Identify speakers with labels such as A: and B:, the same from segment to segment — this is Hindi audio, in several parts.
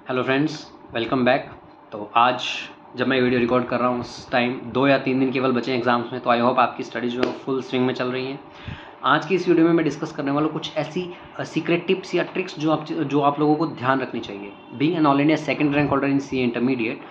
A: Hello friends, welcome back. तो आज जब मैं वीडियो रिकॉर्ड कर रहा हूँ उस टाइम 2 या 3 दिन केवल बचे हैं एग्जाम्स में। तो आई होप आपकी स्टडीज़ जो है फुल स्विंग में चल रही हैं। आज की इस वीडियो में मैं डिस्कस करने वाला हूँ कुछ ऐसी सीक्रेट टिप्स या ट्रिक्स जो आप लोगों को ध्यान रखनी चाहिए। Being an all India second rank holder in C intermediate,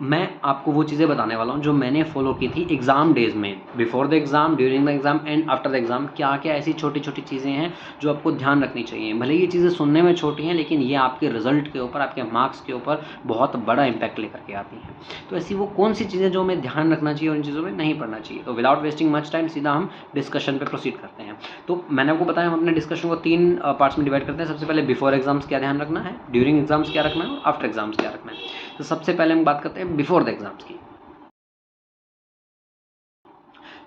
A: मैं आपको वो चीज़ें बताने वाला हूँ जो मैंने फॉलो की थी एग्ज़ाम डेज में, before the exam, during the exam and after the exam. क्या क्या ऐसी छोटी छोटी चीज़ें हैं जो आपको ध्यान रखनी चाहिए। भले ये चीज़ें सुनने में छोटी हैं, लेकिन ये आपके रिजल्ट के ऊपर, आपके मार्क्स के ऊपर बहुत बड़ा इम्पैक्ट लेकर के आती हैं। तो ऐसी वो कौन सी चीज़ें जो हमें ध्यान रखना चाहिए और इन चीज़ों में नहीं पढ़ना चाहिए। तो विदाउट वेस्टिंग मच टाइम सीधा हम डिस्कशन पे प्रोसीड करते हैं। तो मैंने आपको बताया, हम अपने डिस्कशन को 3 पार्ट्स में डिवाइड करते हैं। सबसे पहले बिफोर एग्जाम्स क्या ध्यान रखना है, ड्यूरिंग एग्जाम्स क्या रखना है और आफ्टर एग्जाम्स क्या रखना है। तो सबसे पहले हम बात करते हैं बिफोर द एग्जाम्स की।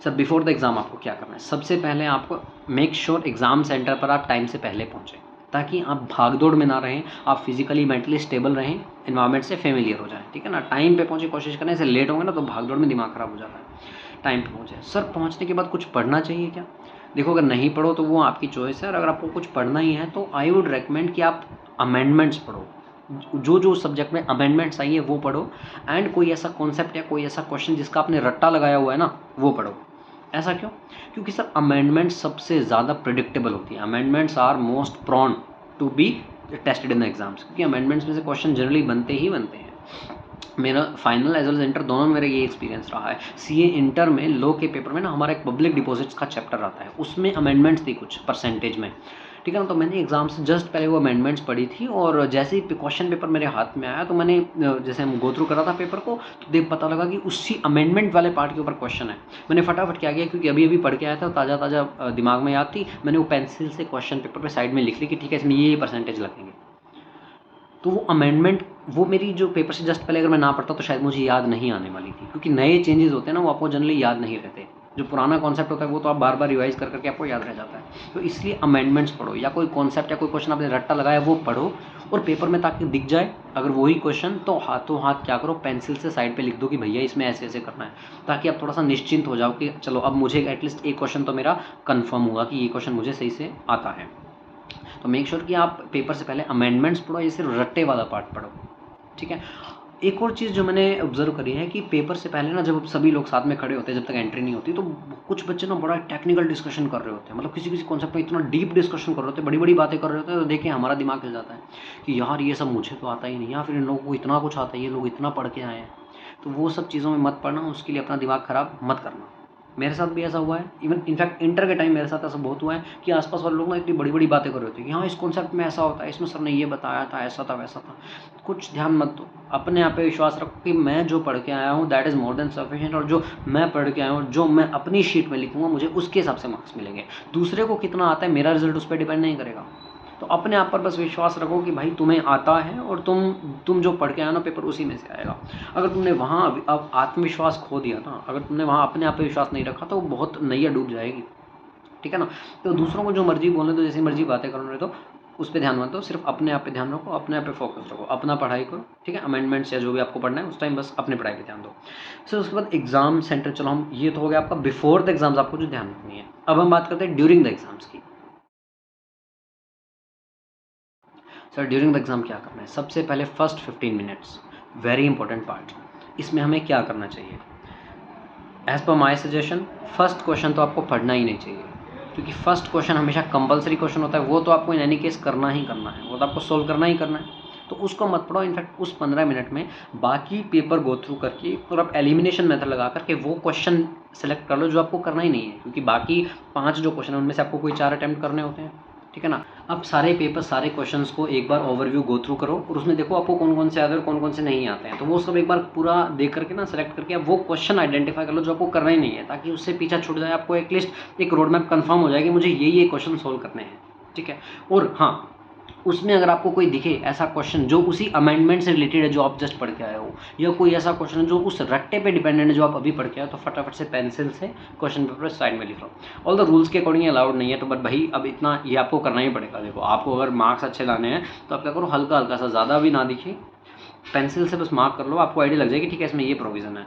A: सर, बिफोर द एग्ज़ाम आपको क्या करना है? सबसे पहले आपको मेक श्योर एग्ज़ाम सेंटर पर आप टाइम से पहले पहुँचें, ताकि आप भाग दौड़ में ना रहें, आप फिजिकली मेंटली स्टेबल रहें, एनवायरनमेंट से फेमिलियर हो जाएं। ठीक है ना, टाइम पे पहुँचे कोशिश करें। ऐसे लेट होंगे ना तो भाग दौड़ में दिमाग ख़राब हो जाता है। टाइम पे पहुँचे। सर, पहुँचने के बाद कुछ पढ़ना चाहिए क्या? देखो, अगर नहीं पढ़ो तो वो आपकी चॉइस है, और अगर आपको कुछ पढ़ना ही है तो आई वुड रेकमेंड कि आप अमेंडमेंट्स पढ़ो। जो सब्जेक्ट में अमेंडमेंट्स आई है वो पढ़ो, एंड कोई ऐसा कॉन्सेप्ट या कोई ऐसा क्वेश्चन जिसका आपने रट्टा लगाया हुआ है ना, वो पढ़ो। ऐसा क्यों? क्योंकि सर, अमेंडमेंट्स सबसे ज़्यादा प्रिडिक्टेबल होती है। Amendments are most prone to be tested in the exams, क्योंकि अमेंडमेंट्स में से क्वेश्चन जनरली बनते ही बनते हैं। मेरा final as well as inter दोनों में मेरा ये एक्सपीरियंस रहा है। सीए इंटर में लॉ के पेपर में ना हमारा एक पब्लिक डिपॉजिट्स का चैप्टर आता है, उसमें अमेंडमेंट्स थी कुछ परसेंटेज में। ठीक है ना, तो मैंने एग्जाम से जस्ट पहले वो अमेंडमेंट्स पढ़ी थी, और जैसे ही क्वेश्चन पेपर मेरे हाथ में आया तो मैंने जैसे हम गो थ्रू कर रहा था पेपर को, तो देख पता लगा कि उसी अमेंडमेंट वाले पार्ट के ऊपर क्वेश्चन है। मैंने फटाफट क्या किया, क्योंकि अभी अभी पढ़ के आया था, ताज़ा ताज़ा दिमाग में याद थी, मैंने वो पेंसिल से क्वेश्चन पेपर पर साइड में लिख ली कि ठीक है, इसमें ये परसेंटेज लगेंगे। तो वो अमेंडमेंट, वो मेरी जो पेपर से जस्ट पहले अगर मैं ना पढ़ता तो शायद मुझे याद नहीं आने वाली थी, क्योंकि नए चेंजेस होते हैं ना, वो आपको जनरली याद नहीं रहते। जो पुराना कॉन्सेप्ट होता है वो तो आप बार बार रिवाइज कर करके आपको याद रह जाता है। तो इसलिए अमेंडमेंट्स पढ़ो, या कोई कॉन्सेप्ट या कोई क्वेश्चन आपने रट्टा लगाया वो पढ़ो, और पेपर में ताकि दिख जाए अगर वही क्वेश्चन, तो हाथों हाथ क्या करो, पेंसिल से साइड पे लिख दो कि भैया इसमें ऐसे ऐसे करना है, ताकि आप थोड़ा सा निश्चिंत हो जाओ कि चलो अब मुझे एटलीस्ट एक क्वेश्चन तो मेरा कन्फर्म हुआ कि ये क्वेश्चन मुझे सही से आता है। तो मेक श्योर कि आप पेपर से पहले अमेंडमेंट्स पढ़ो, ये सिर्फ रट्टे वाला पार्ट पढ़ो। ठीक है। एक और चीज़ जो मैंने ऑब्जर्व करी है कि पेपर से पहले ना, जब सभी लोग साथ में खड़े होते हैं, जब तक एंट्री नहीं होती, तो कुछ बच्चे ना बड़ा टेक्निकल डिस्कशन कर रहे होते हैं, मतलब किसी किसी कॉन्सेप्ट में इतना डीप डिस्कशन कर रहे होते हैं, बड़ी बड़ी बातें कर रहे होते हैं। तो देखें, हमारा दिमाग हिल जाता है कि यार ये सब मुझे तो आता ही नहीं, या फिर इन लोगों को इतना कुछ आता है, ये लोग इतना पढ़ के आए हैं। तो वो सब चीज़ों में मत पढ़ना, उसके लिए अपना दिमाग ख़राब मत करना। मेरे साथ भी ऐसा हुआ है। इवन इनफैक्ट इंटर के टाइम मेरे साथ ऐसा बहुत हुआ है कि आसपास वाले लोग ना इतनी बड़ी बड़ी बातें कर रहे होते हैं कि हाँ, इस कॉन्सेप्ट में ऐसा होता है, इसमें सर ने ये बताया था, ऐसा था वैसा था। कुछ ध्यान मत दो, अपने आप पे विश्वास रखो कि मैं जो पढ़ के आया हूँ that is more than sufficient, और जो मैं पढ़ के आया हूँ, जो मैं अपनी शीट में लिखूंगा, मुझे उसके हिसाब से मार्क्स मिलेंगे। दूसरे को कितना आता है, मेरा रिजल्ट उस पर डिपेंड नहीं करेगा। तो अपने आप पर बस विश्वास रखो कि भाई तुम्हें आता है, और तुम जो पढ़ के आए ना पेपर, उसी में से आएगा। अगर तुमने वहाँ अब आत्मविश्वास खो दिया ना, अगर तुमने वहाँ अपने आप पे विश्वास नहीं रखा, तो बहुत नैया डूब जाएगी। ठीक है ना। तो दूसरों को जो मर्जी बोलने दो, जैसी मर्जी बातें करने दो, उस पर ध्यान मत दो। सिर्फ अपने आप पे ध्यान रखो, अपने आप पे फोकस रखो, अपना पढ़ाई करो। ठीक है, अमेंडमेंट्स या जो भी आपको पढ़ना है उस टाइम बस अपने पढ़ाई पे ध्यान दो। फिर उसके बाद एग्जाम सेंटर, चलो हम, ये तो हो गया आपका बिफोर द एग्जाम्स आपको जो ध्यान रखनी है। अब हम बात करते हैं ड्यूरिंग द एग्जाम्स की। सर, ड्यूरिंग द एग्ज़ाम क्या करना है? सबसे पहले first 15 minutes, very important part. इसमें हमें क्या करना चाहिए? As per my suggestion, first question तो आपको पढ़ना ही नहीं चाहिए, क्योंकि फर्स्ट क्वेश्चन हमेशा कंपलसरी क्वेश्चन होता है। वो तो आपको इन एनी केस करना ही करना है, वो तो आपको सोल्व करना ही करना है। तो उसको मत पढ़ो। इनफैक्ट उस 15 मिनट में बाकी पेपर गो थ्रू करके, और आप एलिमिनेशन मेथड लगा करके वो क्वेश्चन सेलेक्ट कर लो जो आपको करना ही नहीं है, क्योंकि बाकी 5 जो क्वेश्चन है उनमें से आपको कोई 4 अटैम्प्ट करने होते हैं। ठीक है ना। अब सारे पेपर, सारे क्वेश्चंस को एक बार ओवरव्यू गो थ्रू करो, और उसमें देखो आपको कौन कौन से आते हैं और कौन कौन से नहीं आते हैं। तो वो सब एक बार पूरा देख करके ना, सेलेक्ट करके आप वो क्वेश्चन आइडेंटिफाई कर लो जो आपको करना ही नहीं है, ताकि उससे पीछा छूट जाए। आपको एटलीस्ट एक रोड मैप कन्फर्म हो जाए कि मुझे ये क्वेश्चन सोल्व करने हैं। ठीक है। और हाँ, उसमें अगर आपको कोई दिखे ऐसा क्वेश्चन जो उसी अमेंडमेंट से रिलेटेड है जो आप जस्ट पढ़ के आए हो, या कोई ऐसा क्वेश्चन है जो उस रट्टे पे डिपेंडेंट है जो आप अभी पढ़ के आए हो, तो फटाफट से पेंसिल से क्वेश्चन पेपर साइड में लिख लो। ऑल द रूल्स के अकॉर्डिंग अलाउड नहीं है, तो बट भाई अब इतना ये आपको करना ही पड़ेगा। देखो, आपको अगर मार्क्स अच्छे लाने हैं तो आप क्या करो, हल्का हल्का सा, ज़्यादा भी ना दिखे, पेंसिल से बस मार्क कर लो। आपको आइडिया लग जाएगी ठीक है, इसमें ये प्रोविज़न है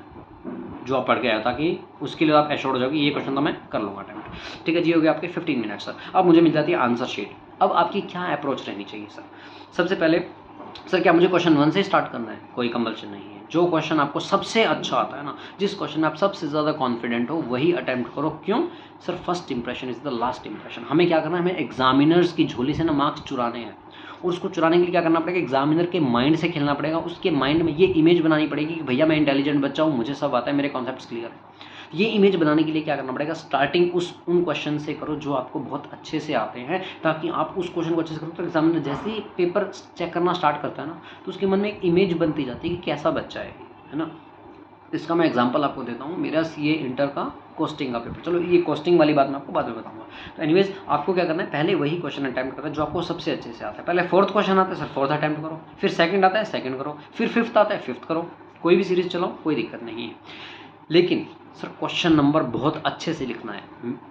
A: जो आप पढ़ के आए हो, ताकि उसके लिए आप एश्योर्ड हो जाओ कि ये क्वेश्चन तो मैं कर लूँगा अटेम्प्ट। ठीक है जी, हो गया आपके 15 मिनट सर। अब मुझे मिल जाती है आंसर शीट। अब आपकी क्या अप्रोच रहनी चाहिए सर? सबसे पहले सर क्या मुझे क्वेश्चन 1 से स्टार्ट करना है? कोई कंपल्शन नहीं है। जो क्वेश्चन आपको सबसे अच्छा आता है ना, जिस क्वेश्चन में आप सबसे ज़्यादा कॉन्फिडेंट हो, वही अटेम्प्ट करो। क्यों? Sir first impression is the last impression. हमें क्या करना है? हमें एग्जामिनर्स की झोली से ना मार्क्स चुराने हैं, और उसको चुराने के लिए क्या करना पड़ेगा? एग्जामिनर के माइंड से खेलना पड़ेगा। उसके माइंड में ये इमेज बनानी पड़ेगी कि भैया मैं इंटेलिजेंट बच्चा हूँ, मुझे सब आता है, मेरे कॉन्सेप्ट्स क्लियर है। ये इमेज बनाने के लिए क्या करना पड़ेगा? स्टार्टिंग उन क्वेश्चन से करो जो आपको बहुत अच्छे से आते हैं, ताकि आप उस क्वेश्चन को अच्छे से करो तो एग्जामिनर जैसे ही पेपर चेक करना स्टार्ट करता है ना, तो उसके मन में एक इमेज बनती जाती है कि कैसा बच्चा है ना। इसका मैं एग्जांपल आपको देता हूँ। मेरा सीए इंटर का कॉस्टिंग का पेपर, चलो ये कॉस्टिंग वाली बात मैं आपको बाद में बताऊंगा। तो एनीवेज आपको क्या करना है? पहले वही क्वेश्चन अटैम्प्ट करना है जो आपको सबसे अच्छे से आता है। पहले फोर्थ क्वेश्चन आता है, सर फोर्थ अटैम्प्ट करो। फिर सेकंड आता है, सेकंड करो। फिर फिफ्थ आता है, फिफ्थ करो। कोई भी सीरीज चलाओ, कोई दिक्कत नहीं है। लेकिन सर क्वेश्चन नंबर बहुत अच्छे से लिखना है।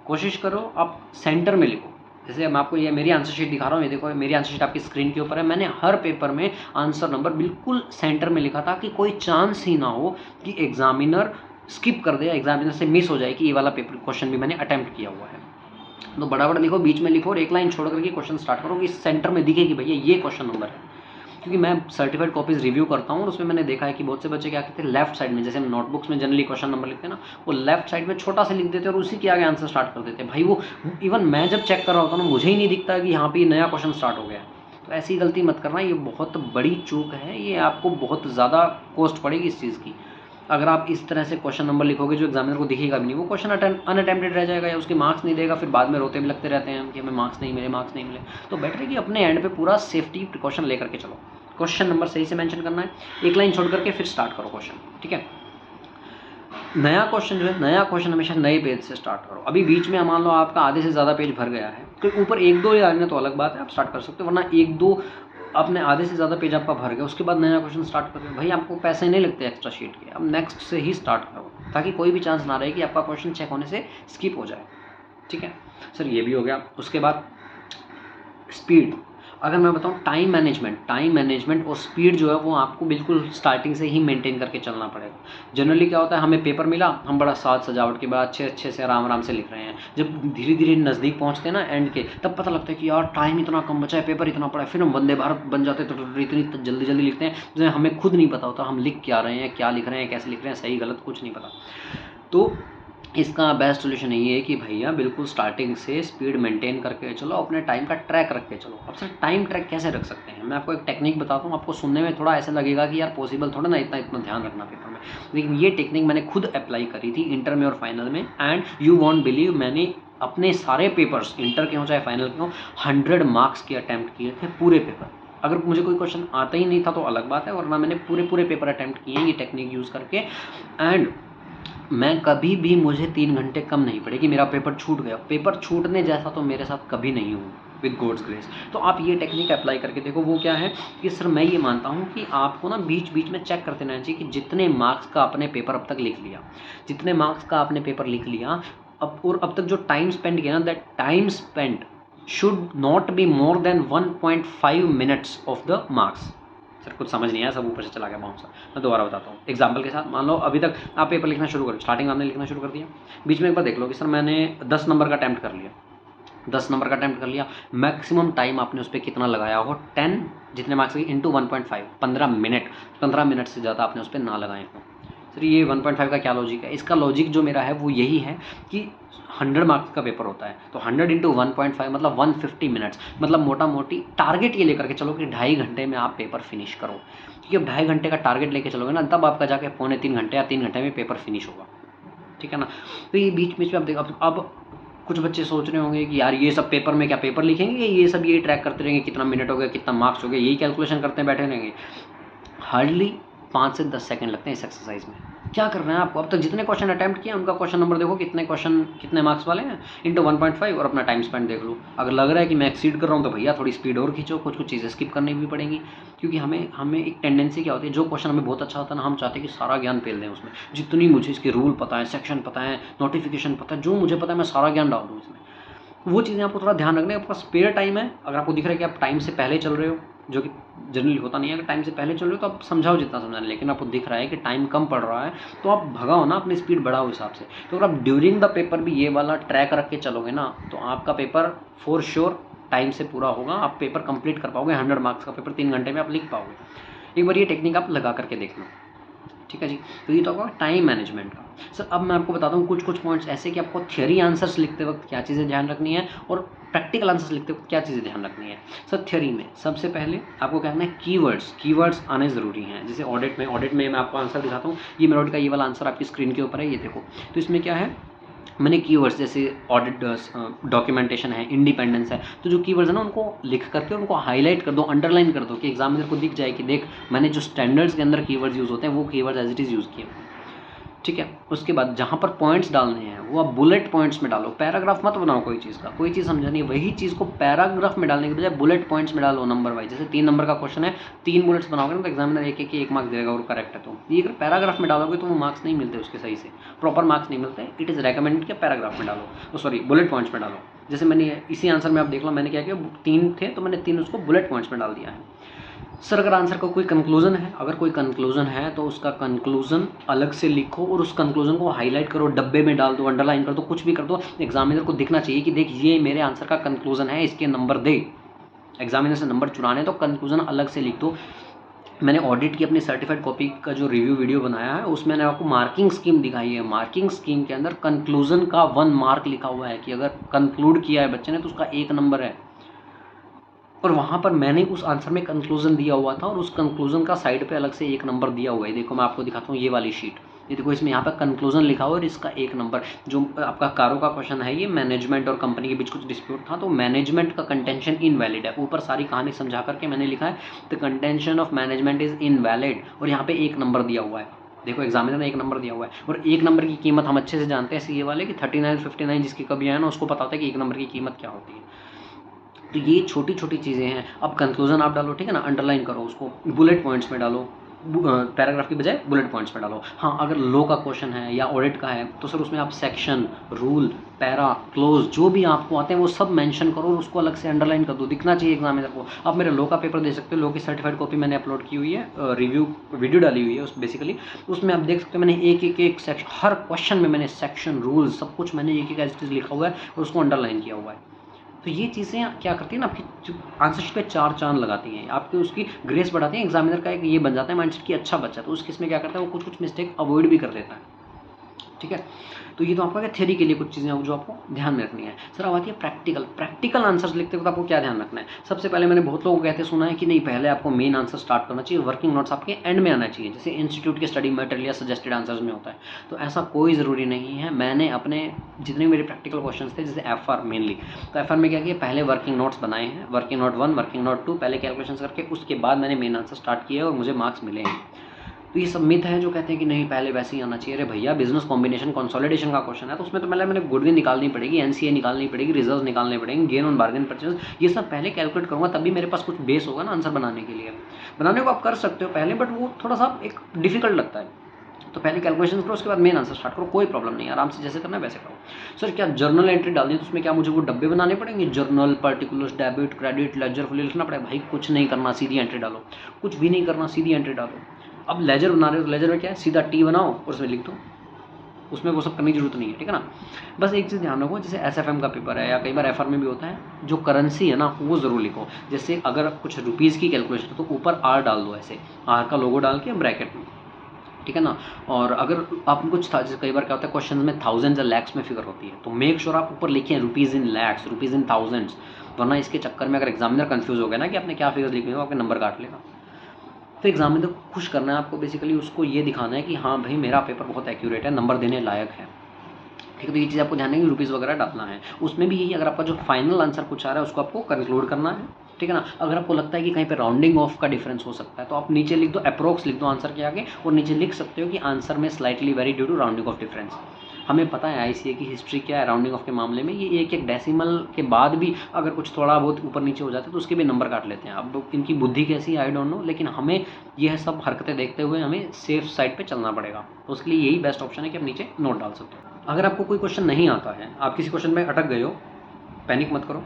A: कोशिश करो आप सेंटर में लिखो। जैसे मैं आपको ये मेरी आंसर शीट दिखा रहा हूँ, ये देखो मेरी आंसर शीट आपकी स्क्रीन के ऊपर है। मैंने हर पेपर में आंसर नंबर बिल्कुल सेंटर में लिखा था कि कोई चांस ही ना हो कि एग्जामिनर स्किप कर दे, एग्जामिनर से मिस हो जाए कि ये वाला पेपर क्वेश्चन भी मैंने अटेम्प्ट किया हुआ है। तो बड़ा बड़ा लिखो, बीच में लिखो, और एक लाइन छोड़ करके क्वेश्चन स्टार्ट करो कि सेंटर में दिखे कि भैया ये क्वेश्चन नंबर है। क्योंकि मैं सर्टिफाइड कॉपीज रिव्यू करता हूँ और उसमें मैंने देखा है कि बहुत से बच्चे क्या करते हैं, लेफ्ट साइड में, जैसे हम नोटबुक्स में जनरली क्वेश्चन नंबर लिखते हैं ना, वो लेफ्ट साइड में छोटा सा लिख देते हैं और उसी के आगे आंसर स्टार्ट कर देते हैं। भाई वो इवन मैं जब चेक कर रहा होता हूँ ना, मुझे ही नहीं दिखता कि यहाँ पे ये नया क्वेश्चन स्टार्ट हो गया है। तो ऐसी गलती मत करना, ये बहुत बड़ी चूक है, ये आपको बहुत ज़्यादा कॉस्ट पड़ेगी इस चीज़ की। अगर आप इस तरह से क्वेश्चन नंबर लिखोगे जो एग्जामिनर को दिखेगा भी नहीं, वो क्वेश्चन अनअटेम्प्टेड रह जाएगा या उसके मार्क्स नहीं देगा, फिर बाद में रोते भी लगते रहते हैं कि हमें मार्क्स नहीं मिले, मार्क्स नहीं मिले। तो बेटर है कि अपने एंड पे पूरा सेफ्टी प्रिकॉशन लेकर के चलो। क्वेश्चन नंबर सही से मेंशन करना है, एक लाइन छोड़ करके फिर स्टार्ट करो क्वेश्चन, ठीक है। नया क्वेश्चन जो है, नया क्वेश्चन हमेशा नए पेज से स्टार्ट करो। अभी बीच में मान लो आपका आधे से ज़्यादा पेज भर गया है, तो ऊपर एक दो लाइनें तो अलग बात है, आप स्टार्ट कर सकते हो, वरना एक दो अपने आधे से ज़्यादा पेज आपका भर गया, उसके बाद नया क्वेश्चन स्टार्ट कर रहे हो, भाई आपको पैसे नहीं लगते एक्स्ट्रा शीट के, अब नेक्स्ट से ही स्टार्ट करो, ताकि कोई भी चांस ना रहे कि आपका क्वेश्चन चेक होने से स्किप हो जाए, ठीक है। सर ये भी हो गया। उसके बाद स्पीड, अगर मैं बताऊं टाइम मैनेजमेंट और स्पीड जो है वो आपको बिल्कुल स्टार्टिंग से ही मेंटेन करके चलना पड़ेगा। जनरली क्या होता है, हमें पेपर मिला, हम बड़ा साज सजावट के बाद अच्छे से आराम से लिख रहे हैं। जब धीरे धीरे नज़दीक पहुंचते हैं ना एंड के, तब पता लगता है कि यार टाइम इतना कम बचा है, पेपर इतना पड़ा है, फिर हम वंदे भारत बन जाते हैं, तो इतनी जल्दी लिखते हैं जिसमें हमें खुद नहीं पता होता हम लिख क्या रहे हैं, क्या लिख रहे हैं, कैसे लिख रहे हैं, सही गलत कुछ नहीं पता। तो इसका बेस्ट सोल्यूशन यही है कि भैया बिल्कुल स्टार्टिंग से स्पीड मेंटेन करके चलो, अपने टाइम का ट्रैक रख के चलो। अब सर टाइम ट्रैक कैसे रख सकते हैं, मैं आपको एक टेक्निक बताता हूँ। आपको सुनने में थोड़ा ऐसा लगेगा कि यार पॉसिबल थोड़ा ना इतना ध्यान रखना पेपर में, लेकिन ये टेक्निक मैंने खुद अप्लाई करी थी इंटर में और फाइनल में, एंड यू वॉन्ट बिलीव, मैंने अपने सारे पेपर्स, इंटर के हों चाहे फाइनल के हों, 100 मार्क्स के अटैम्प्ट किए थे पूरे पेपर। अगर मुझे कोई क्वेश्चन आता ही नहीं था तो अलग बात है, वरना मैंने पूरे पेपर अटैम्प्ट किए हैं ये टेक्निक यूज़ करके। एंड मैं कभी भी, मुझे 3 घंटे कम नहीं पड़े कि मेरा पेपर छूट गया। पेपर छूटने जैसा तो मेरे साथ कभी नहीं हुआ विद गॉड्स ग्रेस। तो आप ये टेक्निक अप्लाई करके देखो। वो क्या है कि सर मैं ये मानता हूँ कि आपको ना बीच बीच में चेक करते रहना चाहिए कि जितने मार्क्स का आपने पेपर अब तक लिख लिया, जितने मार्क्स का आपने पेपर लिख लिया अब तक जो टाइम स्पेंड किया ना, that time spend should not be more than 1.5 minutes of the marks. Sir कुछ समझ नहीं आया, सब ऊपर से चला गया बाउंसर। मैं दोबारा बताता हूँ एग्जाम्पल के साथ। मान लो अभी तक आप पेपर लिखना शुरू करो, स्टार्टिंग में आपने लिखना शुरू कर दिया, बीच में एक बार देख लो कि सर मैंने 10 नंबर का अटैम्प्ट कर लिया, 10 नंबर का अटैम्प्ट कर लिया, मैक्सिमम टाइम आपने उस पर कितना लगाया हो, 10 जितने मार्क्स इंटू 1.5, 15 मिनट से ज़्यादा आपने उस पर ना लगाए हो। सर ये 1.5 का क्या लॉजिक है? इसका लॉजिक जो मेरा है वो यही है कि 100 मार्क्स का पेपर होता है, तो 100 इंटू 1.5 मतलब 150 मिनट्स, मतलब मोटा मोटी टारगेट ये लेकर के चलो कि 2.5 घंटे में आप पेपर फिनिश करो। क्योंकि अब 2.5 घंटे का टारगेट लेके चलोगे ना, तब आपका जाके 2.25 घंटे या 3 घंटे में पेपर फिनिश होगा, ठीक है ना। तो ये बीच बीच में आप देखो, अब कुछ बच्चे सोच रहे होंगे कि यार ये सब पेपर में क्या पेपर लिखेंगे, ये सब ये ट्रैक करते रहेंगे कितना मिनट हो गया, कितना मार्क्स हो गया, यही कैलकुलेशन करते बैठे रहेंगे। हार्डली 5 से 10 सेकंड लगते हैं इस एक्सरसाइज में। क्या करना है आपको, अब तक जितने क्वेश्चन अटैम्प्ट किए उनका क्वेश्चन नंबर देखो, कितने क्वेश्चन कितने मार्क्स वाले हैं, इंटू 1.5 और अपना टाइम स्पेंड देख लो। अगर लग रहा है कि मैं एक्सीड कर रहा हूँ तो भैया थोड़ी स्पीड और खींचो, कुछ चीज़ें स्किप करनी भी पड़ेंगी। क्योंकि हमें एक टेंडेंसी क्या होती है, जो क्वेश्चन हमें बहुत अच्छा होता है ना, हम चाहते हैं कि सारा ज्ञान पेल दें उसमें, जितनी मुझे इसके रूल पता है, सेक्शन पता है, नोटिफिकेशन पता है, जो मुझे पता है मैं सारा ज्ञान डाल दूँ इसमें। वो चीज़ें आपको थोड़ा ध्यान रखना है। आपका स्पेयर टाइम है, अगर आपको दिख रहा है कि आप टाइम से पहले चल रहे हो, जो कि जनरली होता नहीं है, अगर टाइम से पहले चल रहे हो तो आप समझाओ जितना समझाना, लेकिन आपको दिख रहा है कि टाइम कम पड़ रहा है तो आप भगाओ ना, अपनी स्पीड बढ़ाओ हिसाब से। तो अगर आप ड्यूरिंग द पेपर भी ये वाला ट्रैक रख के चलोगे ना, तो आपका पेपर फॉर श्योर टाइम से पूरा होगा, आप पेपर कंप्लीट कर पाओगे। 100 मार्क्स का पेपर 3 घंटे में आप लिख पाओगे। एक बार ये टेक्निक आप लगा करके देखना, ठीक है जी। तो ये तो होगा टाइम मैनेजमेंट का। सर अब मैं आपको बताता हूँ कुछ कुछ पॉइंट्स ऐसे कि आपको थ्योरी आंसर्स लिखते वक्त क्या चीज़ें ध्यान रखनी है और प्रैक्टिकल आंसर्स लिखते वक्त क्या चीज़ें ध्यान रखनी है। सर थ्योरी में सबसे पहले आपको क्या करना है, कीवर्ड्स आने ज़रूरी हैं। जैसे ऑडिट में मैं आपको आंसर दिखाता हूँ, ये मेरा ऑडिट का ये वाला आंसर आपकी स्क्रीन के ऊपर है, ये देखो। तो इसमें क्या है, मैंने कीवर्ड्स जैसे ऑडिट, डॉक्यूमेंटेशन है, इंडिपेंडेंस है, तो जो कीवर्ड्स है ना उनको लिख करके उनको हाईलाइट कर दो, अंडरलाइन कर दो कि एग्जामिनर को दिख जाए कि देख मैंने जो स्टैंडर्ड्स के अंदर कीवर्ड्स यूज़ होते हैं वो keywords as it is use किए, ठीक है। उसके बाद जहाँ पर पॉइंट्स डालने हैं वो आप बुलेट पॉइंट्स में डालो, पैराग्राफ मत बनाओ कोई चीज़ का, कोई चीज़ समझानी है वही चीज़ को पैराग्राफ में डालने के बजाय बुलेट पॉइंट्स में डालो नंबर वाइज। जैसे 3 नंबर का क्वेश्चन है, 3 बुलेट्स बनाओगे ना तो एग्जामिनर एक मार्क्स देगा और करेक्ट है। तो ये अगर पैराग्राफ में डालोगे तो वो मार्क्स नहीं मिलते उसके, सही से प्रॉपर मार्क्स नहीं मिलते। इट इज़ रेकमेंडेड कि पैराग्राफ में डालो, सॉरी बुलेट पॉइंट्स में डालो। जैसे मैंने इसी आंसर में आप देख लो, मैंने क्या किया, 3 थे तो मैंने 3 उसको बुलेट पॉइंट्स में डाल दिया है। सर अगर आंसर का कोई कंक्लूजन है, अगर कोई कंक्लूजन है तो उसका कंक्लूजन अलग से लिखो और उस कंक्लूजन को हाईलाइट करो, डब्बे में डाल दो, अंडरलाइन कर दो, कुछ भी कर दो। एग्जामिनर को दिखना चाहिए कि देख ये मेरे आंसर का कंक्लूजन है, इसके नंबर दे। एग्जामिनर से नंबर चुराने तो कंक्लूजन अलग से लिख दो। मैंने ऑडिट की अपनी सर्टिफाइड कॉपी का जो रिव्यू वीडियो बनाया है उसमें मैंने आपको मार्किंग स्कीम दिखाई है। मार्किंग स्कीम के अंदर कंक्लूजन का 1 मार्क लिखा हुआ है कि अगर कंक्लूड किया है बच्चे ने तो उसका 1 नंबर है। और वहाँ पर मैंने उस आंसर में कंक्लूजन दिया हुआ था और उस कंक्लूजन का साइड पे अलग से 1 नंबर दिया हुआ है। देखो मैं आपको दिखाता हूँ ये वाली शीट, ये देखो इसमें यहाँ पर कंक्लूजन लिखा हुआ है और इसका 1 नंबर। जो आपका कारो का क्वेश्चन है, ये मैनेजमेंट और कंपनी के बीच कुछ डिस्प्यूट था तो मैनेजमेंट का कंटेंशन इनवैलिड है। ऊपर सारी कहानी समझा करके मैंने लिखा है the contention of management is invalid और यहाँ पे 1 नंबर दिया हुआ है। देखो एग्जामिनर ने 1 नंबर दिया हुआ है और 1 नंबर की कीमत हम अच्छे से जानते हैं सीए वाले कि 39 59 जिसकी कभी आया ना उसको पता होता है कि 1 नंबर की कीमत क्या होती है। तो ये छोटी छोटी चीज़ें हैं। अब कंक्लूजन आप डालो, ठीक है ना, अंडरलाइन करो उसको, बुलेट पॉइंट्स में डालो, पैराग्राफ की बजाय बुलेट पॉइंट्स में डालो। हाँ अगर लो का क्वेश्चन है या ऑडिट का है तो सर उसमें आप सेक्शन, रूल, पैरा, क्लोज जो भी आपको आते हैं वो सब मेंशन करो और उसको अलग से अंडरलाइन कर दो, दिखना चाहिए एग्जामिनर को। आप मेरे लो का पेपर दे सकते हो, लो की सर्टिफाइड कॉपी मैंने अपलोड की हुई है, रिव्यू वीडियो डाली हुई है उस बेसिकली, उसमें आप देख सकते हो मैंने एक सेक्शन, हर क्वेश्चन में मैंने सेक्शन, रूल सब कुछ मैंने एक एज इट इज लिखा हुआ है और उसको अंडरलाइन किया हुआ है। तो ये चीज़ें क्या करती हैं ना, आपकी आंसर शीट पे 4 चांद लगाती हैं, आपकी उसकी ग्रेस बढ़ाती हैं। एग्जामिनर का एक ये बन जाता है माइंडसेट कि अच्छा बच्चा, तो उस केस में क्या करता है वो कुछ मिस्टेक अवॉइड भी कर देता है, ठीक है। तो ये तो आपका क्या थ्योरी के लिए कुछ चीज़ें जो आपको ध्यान में रखनी है। सर अब आती है प्रैक्टिकल आंसर्स लिखते वक्त आपको क्या ध्यान रखना है। सबसे पहले मैंने बहुत लोगों को कहते सुना है कि नहीं पहले आपको मेन आंसर स्टार्ट करना चाहिए, वर्किंग नोट्स आपके एंड में आना चाहिए, जैसे इंस्टीट्यूट के स्टडी मटेरियल या सजेस्टेड आंसर्स में होता है। तो ऐसा कोई ज़रूरी नहीं है। मैंने अपने जितने मेरे प्रैक्टिकल क्वेश्चन थे जैसे एफआर मेनली, तो एफआर में क्या किया, पहले वर्किंग नोट्स बनाए हैं, वर्किंग नोट 1, वर्किंग नोट 2, पहले कैलकुलेशन करके उसके बाद मैंने मेन आंसर स्टार्ट किया और मुझे मार्क्स मिले हैं। तो ये सब मिथ है जो कहते हैं कि नहीं पहले वैसे ही आना चाहिए। अरे भैया बिजनेस कॉम्बिनेशन कंसोलिडेशन का क्वेश्चन है तो उसमें तो मैंने गुडविल निकालनी पड़ेगी, एनसीए निकालनी पड़ेगी, रिजर्व निकालने पड़ेंगे, गेन ऑन बार्गेन परचेज, ये सब पहले कैलकुलेट करूँगा तभी मेरे पास कुछ बेस होगा ना आंसर बनाने के लिए। बनाने को आप कर सकते हो पहले, बट वो थोड़ा सा एक डिफिकल्ट लगता है। तो पहले कैलकुलेशन करो, उसके बाद मेन आंसर स्टार्ट करो, कोई प्रॉब्लम नहीं, आराम से जैसे करना है वैसे करो। सर क्या जर्नल एंट्री डाल दी तो उसमें क्या मुझे वो डब्बे बनाने पड़ेंगे, journal, particulars, debit, credit, ledger full लिखना पड़ेगा? भाई कुछ नहीं करना, सीधी एंट्री डालो, कुछ भी नहीं करना, सीधी एंट्री डालो। अब लेजर बना रहे हो तो लेजर में क्या है, सीधा टी बनाओ और उसमें लिख दो, उसमें वो सब करने की जरूरत नहीं है, ठीक है ना। बस एक चीज़ ध्यान रखो, जैसे एसएफएम का पेपर है या कई बार एफआर में भी होता है, जो करेंसी है ना वो ज़रूर लिखो। जैसे अगर कुछ रुपीज़ की कैलकुलेशन है तो ऊपर आर डाल दो, ऐसे आर का लोगो डाल के ब्रैकेट में, ठीक है ना। और अगर आप कुछ था, जैसे कई बार क्या होता है क्वेश्चन में थाउजेंड्स या लैक्स में फिगर होती है, तो मेक श्योर आप ऊपर लिखें rupees in lakhs, rupees in thousands, वरना इसके चक्कर में अगर एग्जामिनर कंफ्यूज हो गया ना कि आपने क्या फिगर लिखे हो, आपके नंबर काट लेगा। तो एग्जामिनर को खुश करना है आपको, बेसिकली उसको ये दिखाना है कि हाँ भाई मेरा पेपर बहुत एक्यूरेट है, नंबर देने लायक है, ठीक है। तो ये चीज़ आपको ध्यान है कि रुपीज़ वगैरह डालना है। उसमें भी यही, अगर आपका जो फाइनल आंसर कुछ आ रहा है उसको आपको कंक्लूड करना है, ठीक है ना। अगर आपको लगता है कि कहीं पे राउंडिंग ऑफ का डिफरेंस हो सकता है तो आप नीचे लिख दो, अप्रोक्स लिख दो आंसर के आगे, और नीचे लिख सकते हो कि आंसर में slightly vary due to rounding off difference. हमें पता है आईसीए की हिस्ट्री क्या है राउंडिंग ऑफ के मामले में, ये एक डेसिमल के बाद भी अगर कुछ थोड़ा बहुत ऊपर नीचे हो जाता है तो उसके भी नंबर काट लेते हैं। अब इनकी बुद्धि कैसी है आई डोंट नो, लेकिन हमें यह सब हरकतें देखते हुए हमें सेफ साइड पे चलना पड़ेगा। तो उसके लिए यही बेस्ट ऑप्शन है कि आप नीचे नोट डाल सकते हो। अगर आपको कोई क्वेश्चन नहीं आता है, आप किसी क्वेश्चन में अटक गए हो, पैनिक मत करो,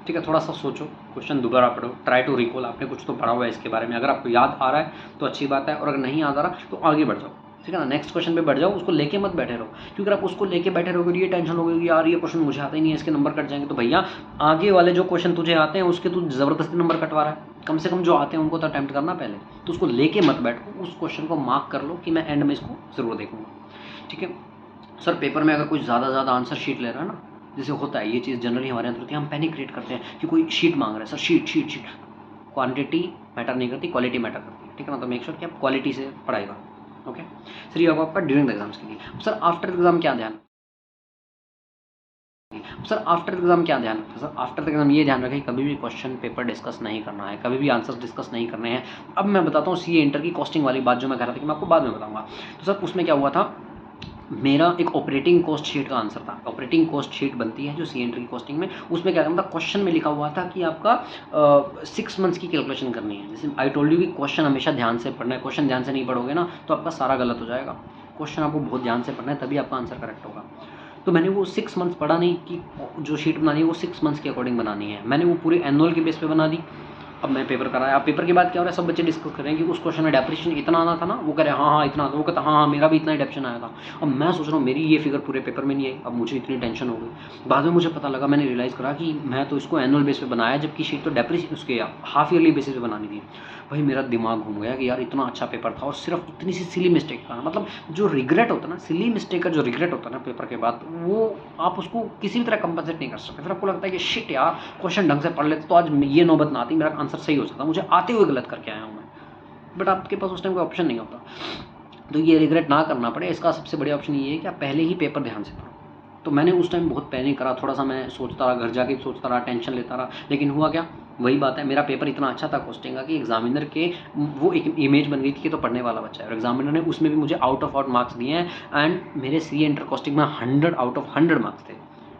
A: ठीक है। थोड़ा सा सोचो, क्वेश्चन दोबारा पढ़ो, ट्राई टू रिकॉल, आपने कुछ तो पढ़ा हुआ है इसके बारे में, अगर आपको याद आ रहा है तो अच्छी बात है, और अगर नहीं याद आ रहा तो आगे बढ़ जाओ। ठीक है ना। नेक्स्ट क्वेश्चन पे बढ़ जाओ, उसको लेके मत बैठे रहो, क्योंकि आप उसको लेके बैठे रहोगे ये टेंशन होगी यार ये क्वेश्चन मुझे आता ही नहीं है, इसके नंबर कट जाएंगे। तो भैया आगे वाले जो क्वेश्चन तुझे आते हैं उसके तू ज़बरदस्ती नंबर कटवा रहा है, कम से कम जो आते हैं उनको तो अटैम्प्ट करना पहले। तो उसको लेके मत बैठो, उस क्वेश्चन को मार्क कर लो कि मैं एंड में इसको ज़रूर देखूंगा। ठीक है सर, पेपर में अगर कोई ज़्यादा आंसर शीट ले रहा है ना, जैसे होता है ये चीज़ जनरली हमारे अंदर होती है, हम पैनिक क्रिएट करते हैं कि कोई शीट मांग रहा है, sir sheet sheet sheet. Quantity matter नहीं करती, क्वालिटी मैटर करती है। ठीक है ना, तो मेक श्योर कि आप क्वालिटी से पढ़ाई करो। ओके सर, ये होगा आपका ड्यूरिंग द एग्जाम्स के लिए। सर आफ्टर एग्जाम क्या ध्यान, सर आफ्टर एग्जाम क्या ध्यान रखते हैं? सर आफ्टर एग्जाम ये ध्यान रखें कभी भी क्वेश्चन पेपर डिस्कस नहीं करना है, कभी भी आंसर्स डिस्कस नहीं करने हैं। अब मैं बताता हूँ सीए इंटर की कॉस्टिंग वाली बात जो मैं कह रहा था कि मैं आपको बाद में बताऊंगा। तो सर उसमें क्या हुआ था, मेरा एक ऑपरेटिंग कॉस्ट शीट का आंसर था। ऑपरेटिंग कॉस्ट शीट बनती है जो सी एंटर की कॉस्टिंग में, उसमें क्या करना था, क्वेश्चन में लिखा हुआ था कि आपका 6 मंथ्स की कैलकुलेशन करनी है। जैसे आई टोल्ड यू कि क्वेश्चन हमेशा ध्यान से पढ़ना है, क्वेश्चन ध्यान से नहीं पढ़ोगे ना तो आपका सारा गलत हो जाएगा। क्वेश्चन आपको बहुत ध्यान से पढ़ना है तभी आपका आंसर करेक्ट होगा। तो मैंने वो 6 मंथ्स पढ़ा नहीं कि जो शीट बनानी है वो 6 मंथ्स के अकॉर्डिंग बनानी है, मैंने वो पूरे एनुअल के बेस पे बना दी। अब मैं पेपर कराया, अब पेपर के बाद क्या हो रहा है, सब बच्चे डिस्कस कर रहे हैं कि उस क्वेश्चन में डेप्रिसिएशन इतना आना था ना, वो कह रहे हैं हाँ इतना, तो वो कहता हाँ मेरा भी इतना ही डेप्रिसिएशन आया था। अब मैं सोच रहा हूँ मेरी ये फिगर पूरे पेपर में नहीं आई, अब मुझे इतनी टेंशन हो गई। बाद में मुझे पता लगा, मैंने रियलाइज़ करा कि मैं तो इसको एनुअल बेस पे बनाया जबकि शीट तो डेप्रिसिएशन उसके हाफ ईयरली बेसिस पे बनानी थी। भाई मेरा दिमाग घूम गया कि यार इतना अच्छा पेपर था और सिर्फ इतनी सी सिली मिस्टेक का, मतलब जो रिग्रेट होता है ना, सिली मिस्टेक का जो रिग्रेट होता है ना पेपर के बाद, वो आप उसको किसी भी तरह कंपनसेट नहीं कर सकते। फिर आपको लगता है कि शिट यार क्वेश्चन ढंग से पढ़ लेते तो आज ये नौबत ना आती, मेरा आंसर सही हो सकता, मुझे आते हुए गलत करके आया हूँ मैं, बट आपके पास उस टाइम कोई ऑप्शन नहीं होता। तो ये रिग्रेट ना करना पड़े, इसका सबसे बढ़िया ऑप्शन ये है कि आप पहले ही पेपर ध्यान से पढ़ो। तो मैंने उस टाइम बहुत पैनिक करा, थोड़ा सा मैं सोचता रहा, घर जाके सोचता रहा, टेंशन लेता रहा, लेकिन हुआ क्या, वही बात है, मेरा पेपर इतना अच्छा था कॉस्टिंग का कि एग्जामिनर के वो एक इमेज बन गई थी कि तो पढ़ने वाला बच्चा है, और एग्जामिनर ने उसमें भी मुझे आउट ऑफ मार्क्स दिए हैं। एंड मेरे सी इंटर कॉस्टिंग में 100 आउट ऑफ 100 मार्क्स थे,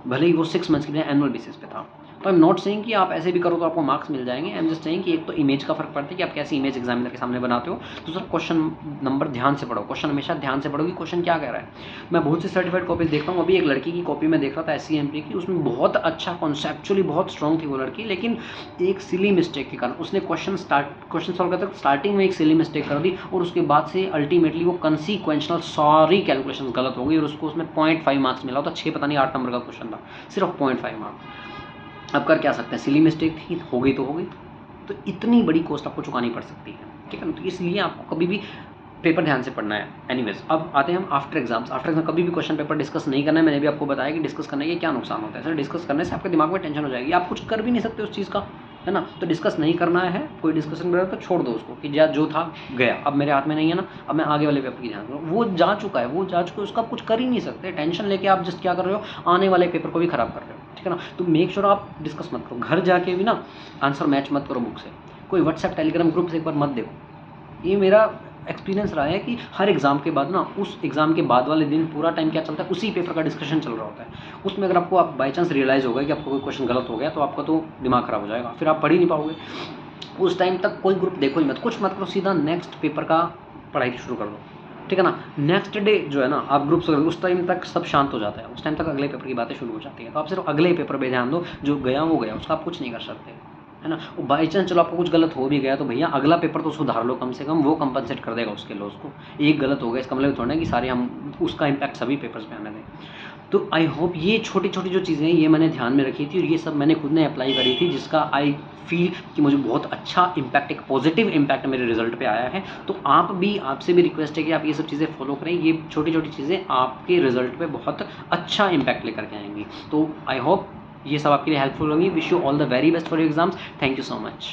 A: भले ही वो 6 मंथ्स के लिए एनुअल बेसिस पे था। तो आई एम नॉट सेइंग कि आप ऐसे भी करो तो आपको मार्क्स मिल जाएंगे, आई एम जस्ट सेइंग कि एक तो इमेज का फर्क पड़ता है कि आप कैसी इमेज एग्जामिनर के सामने बनाते हो। दूसरा क्वेश्चन नंबर ध्यान से पढ़ो, क्वेश्चन हमेशा ध्यान से पढ़ो कि क्वेश्चन क्या कह रहा है। मैं बहुत सी सर्टिफाइड कॉपीज देखता हूँ, अभी एक लड़की की कॉपी में देख रहा था SCMP की, उसमें बहुत अच्छा कॉन्सेप्चुअली बहुत स्ट्रॉन्ग थी वो लड़की, लेकिन एक सिली मिस्टेक के कारण उसने क्वेश्चन सॉल्व करते स्टार्टिंग में एक सिली मिस्टेक कर दी और उसके बाद से अल्टीमेटली वो कंसीक्वेंशनल सारी कैलकुलेशन गलत हो गई और उसको उसमें 0.5 मार्क्स मिला। तो 6 पता नहीं 8 नंबर का क्वेश्चन था, सिर्फ 0.5 मार्क्स। अब कर क्या सकते हैं, सिली मिस्टेक थी, हो गई तो हो गई। तो इतनी बड़ी कॉस्ट आपको चुकानी पड़ सकती है, ठीक है ना। तो इसलिए आपको कभी भी पेपर ध्यान से पढ़ना है। एनीवेज अब आते हैं हम आफ्टर एग्जाम्स। आफ्टर एग्जाम कभी भी क्वेश्चन पेपर डिस्कस नहीं करना है। मैंने भी आपको बताया कि डिस्कस करने के क्या नुकसान होता है। सर डिस्कस करने से आपके दिमाग में टेंशन हो जाएगी, आप कुछ कर भी नहीं सकते उस चीज़ का, है ना। तो डिस्कस नहीं करना है, कोई डिस्कशन कर रहा है तो छोड़ दो उसको कि जो था गया, अब मेरे हाथ में नहीं है ना, अब मैं आगे वाले पेपर की ध्यान करूँ। वो जा चुका है, वो जा चुका है, उसका कुछ कर ही नहीं सकते। टेंशन लेके आप जस्ट क्या कर रहे हो, आने वाले पेपर को भी खराब कर रहे हो, ठीक है ना। तो मेक श्योर आप डिस्कस मत करो, घर जाके भी ना आंसर मैच मत करो बुक से, कोई व्हाट्सएप टेलीग्राम ग्रुप से एक बार मत देखो। ये मेरा एक्सपीरियंस रहा है कि हर एग्जाम के बाद ना, उस एग्जाम के बाद वाले दिन पूरा टाइम क्या चलता है, उसी पेपर का डिस्कशन चल रहा होता है। उसमें अगर आपको बाई चांस रियलाइज़ होगा कि आपको कोई क्वेश्चन गलत हो गया तो आपका तो दिमाग खराब हो जाएगा, फिर आप पढ़ ही नहीं पाओगे। उस टाइम तक कोई ग्रुप देखो ही मत, कुछ मत करो, सीधा नेक्स्ट पेपर का पढ़ाई शुरू कर दो, ठीक है ना। नेक्स्ट डे जो है ना आप ग्रुप्स, उस टाइम तक सब शांत हो जाता है, उस टाइम तक अगले पेपर की बातें शुरू हो जाती है। तो आप सिर्फ अगले पेपर पे ध्यान दो, जो गया वो गया, उसका आप कुछ नहीं कर सकते, है ना। वो बाई चांस चलो आपको कुछ गलत हो भी गया तो भैया अगला पेपर तो सुधार लो, कम से कम वो कंपनसेट कर देगा उसके लॉस को। एक गलत हो गया इसका मतलब थोड़ा ना कि सारे हम उसका इम्पैक्ट सभी पेपर्स पे आने दें। तो आई होप ये छोटी छोटी जो चीज़ें हैं ये मैंने ध्यान में रखी थी और ये सब मैंने खुद ने अप्लाई करी थी, जिसका आई फील कि मुझे बहुत अच्छा इम्पैक्ट, एक पॉजिटिव इम्पैक्ट मेरे रिजल्ट पे आया है। तो आप भी, आपसे भी रिक्वेस्ट है कि आप ये सब चीज़ें फॉलो करें, ये छोटी छोटी चीज़ें आपके रिजल्ट पे बहुत अच्छा इम्पैक्ट लेकर के आएंगी। तो आई होप ये सब आपके लिए हेल्पफुल होंगी। Wish you all the very best for your exams. Thank you so much.